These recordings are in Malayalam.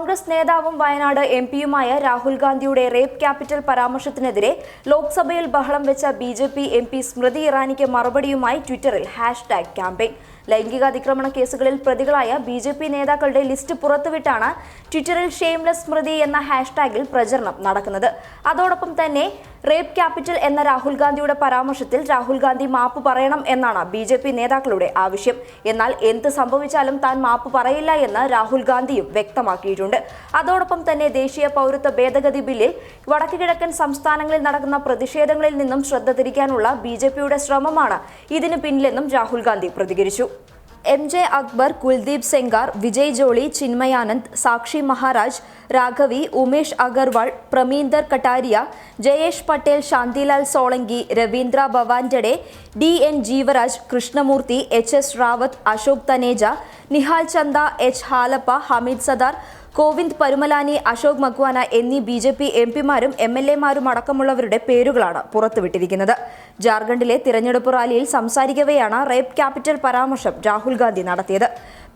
കോൺഗ്രസ് നേതാവും വയനാട് എംപിയുമായ രാഹുൽ ഗാന്ധിയുടെ റേപ്പ് ക്യാപിറ്റൽ പരാമർശത്തിനെതിരെ ലോക്സഭയിൽ ബഹളം വെച്ച ബിജെപി എംപി സ്മൃതി ഇറാനിക്ക് മറുപടിയുമായി ട്വിറ്ററിൽ #ക്യാമ്പയിൻ. ലൈംഗികാതിക്രമണ കേസുകളിൽ പ്രതികളായ ബിജെപി നേതാക്കളുടെ ലിസ്റ്റ് പുറത്തുവിട്ടാണ് ട്വിറ്ററിൽ ഷെയിംലെസ് സ്മൃതി എന്ന ഹാഷ്ടാഗിൽ പ്രചരണം നടക്കുന്നത്. അതോടൊപ്പം തന്നെ റേപ്പ് ക്യാപിറ്റൽ എന്ന രാഹുൽ ഗാന്ധിയുടെ പരാമർശത്തിൽ രാഹുൽ ഗാന്ധി മാപ്പ് പറയണം എന്നാണ് ബിജെപി നേതാക്കളുടെ ആവശ്യം. എന്നാൽ എന്ത് സംഭവിച്ചാലും താൻ മാപ്പ് പറയില്ല എന്ന് രാഹുൽ ഗാന്ധിയും വ്യക്തമാക്കിയിട്ടുണ്ട്. അതോടൊപ്പം തന്നെ ദേശീയ പൗരത്വ ഭേദഗതി ബില്ലിൽ വടക്കു കിഴക്കൻ സംസ്ഥാനങ്ങളിൽ നടക്കുന്ന പ്രതിഷേധങ്ങളിൽ നിന്നും ശ്രദ്ധ തിരിക്കാനുള്ള ബിജെപിയുടെ ശ്രമമാണ് ഇതിന് പിന്നിലെന്നും രാഹുൽ ഗാന്ധി പ്രതികരിച്ചു. MJ Akbar, Kuldeep സെങ്കാർ, Vijay Jolly, Chinmayanand, Sakshi Maharaj, രാഘവി, Umesh Agarwal, പ്രമീന്ദർ Kataria, Jayesh Patel, Shantilal Solanki, Ravindra ഭവാൻഡെ, DN Jeevaraj, Krishnamurthy, HS Rawat, Ashok Taneja, Nihal Chanda, H ഹാലപ്പ, Hameed Sadar, Kovind പരുമലാനി, Ashok Makwana എന്നീ BJP എംപിമാരും MLA-മാരും അടക്കമുള്ളവരുടെ പേരുകളാണ് പുറത്തുവിട്ടിരിക്കുന്നത്. ജാർഖണ്ഡിലെ തിരഞ്ഞെടുപ്പ് റാലിയിൽ സംസാരിക്കവെയാണ് റേപ്പ് ക്യാപിറ്റൽ പരാമർശം രാഹുൽ ഗാന്ധി നടത്തിയത്.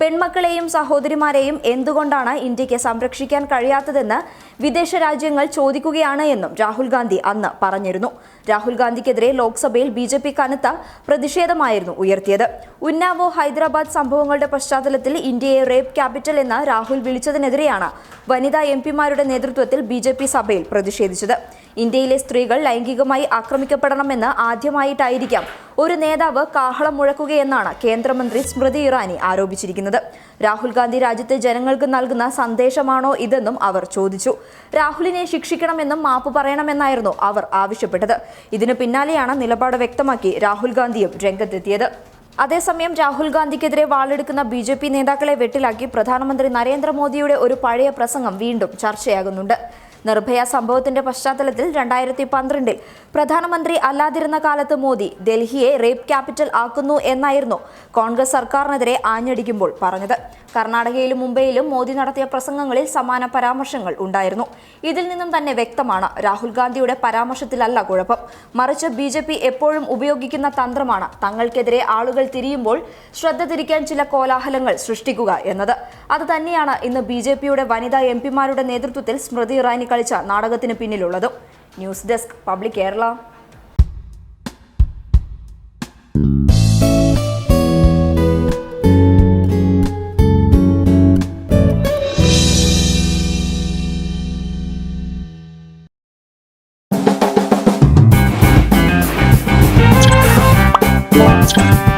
പെൺമക്കളെയും സഹോദരിമാരെയും എന്തുകൊണ്ടാണ് ഇന്ത്യക്ക് സംരക്ഷിക്കാൻ കഴിയാത്തതെന്ന് വിദേശ രാജ്യങ്ങൾ ചോദിക്കുകയാണ് എന്നും രാഹുൽ ഗാന്ധി അന്ന് പറഞ്ഞിരുന്നു. രാഹുൽ ഗാന്ധിക്കെതിരെ ലോക്സഭയിൽ BJP കനത്ത പ്രതിഷേധമായിരുന്നു ഉയർത്തിയത്. ഉന്നാവോ, ഹൈദരാബാദ് സംഭവങ്ങളുടെ പശ്ചാത്തലത്തിൽ ഇന്ത്യയെ റേപ്പ് ക്യാപിറ്റൽ എന്ന് രാഹുൽ വിളിച്ചതിനെതിരെയാണ് വനിതാ എംപിമാരുടെ നേതൃത്വത്തിൽ BJP സഭയിൽ പ്രതിഷേധിച്ചത്. ഇന്ത്യയിലെ സ്ത്രീകൾ ലൈംഗികമായി ആക്രമിക്കപ്പെടണമെന്ന് ആദ്യമായിട്ടായിരിക്കാം ഒരു നേതാവ് കാഹളം മുഴക്കുകയെന്നാണ് കേന്ദ്രമന്ത്രി സ്മൃതി ഇറാനി ആരോപിച്ചിരിക്കുന്നത്. രാഹുൽ ഗാന്ധി രാജ്യത്തെ ജനങ്ങൾക്ക് നൽകുന്ന സന്ദേശമാണോ ഇതെന്നും അവർ ചോദിച്ചു. രാഹുലിനെ ശിക്ഷിക്കണമെന്നും മാപ്പ് പറയണമെന്നായിരുന്നു അവർ ആവശ്യപ്പെട്ടത്. ഇതിനു പിന്നാലെയാണ് നിലപാട് വ്യക്തമാക്കി രാഹുൽ ഗാന്ധിയും രംഗത്തെത്തിയത്. അതേസമയം രാഹുൽ ഗാന്ധിക്കെതിരെ വാളെടുക്കുന്ന BJP നേതാക്കളെ വെട്ടിലാക്കി പ്രധാനമന്ത്രി നരേന്ദ്രമോദിയുടെ ഒരു പഴയ പ്രസംഗം വീണ്ടും ചർച്ചയാകുന്നുണ്ട്. നിർഭയ സംഭവത്തിന്റെ പശ്ചാത്തലത്തിൽ 2012 പ്രധാനമന്ത്രി അല്ലാതിരുന്ന കാലത്ത് മോദി ഡൽഹിയെ റേപ്പ് ക്യാപിറ്റൽ ആക്കുന്നു എന്നായിരുന്നു കോൺഗ്രസ് സർക്കാരിനെതിരെ ആഞ്ഞടിക്കുമ്പോൾ പറഞ്ഞത്. കർണാടകയിലും മുംബൈയിലും മോദി നടത്തിയ പ്രസംഗങ്ങളിൽ സമാന പരാമർശങ്ങൾ ഉണ്ടായിരുന്നു. ഇതിൽ നിന്നും തന്നെ വ്യക്തമാണ് രാഹുൽ ഗാന്ധിയുടെ പരാമർശത്തിലല്ല കുഴപ്പം, മറിച്ച് BJP എപ്പോഴും ഉപയോഗിക്കുന്ന തന്ത്രമാണ് തങ്ങൾക്കെതിരെ ആളുകൾ തിരിയുമ്പോൾ ശ്രദ്ധ തിരിക്കാൻ ചില കോലാഹലങ്ങൾ സൃഷ്ടിക്കുക എന്നത്. അത് തന്നെയാണ് ഇന്ന് BJPയുടെ വനിതാ എംപിമാരുടെ നേതൃത്വത്തിൽ സ്മൃതി ഇറാനി കളിച്ച നാടകത്തിന് പിന്നിലുള്ളതും. News desk public Kerala. Let's go.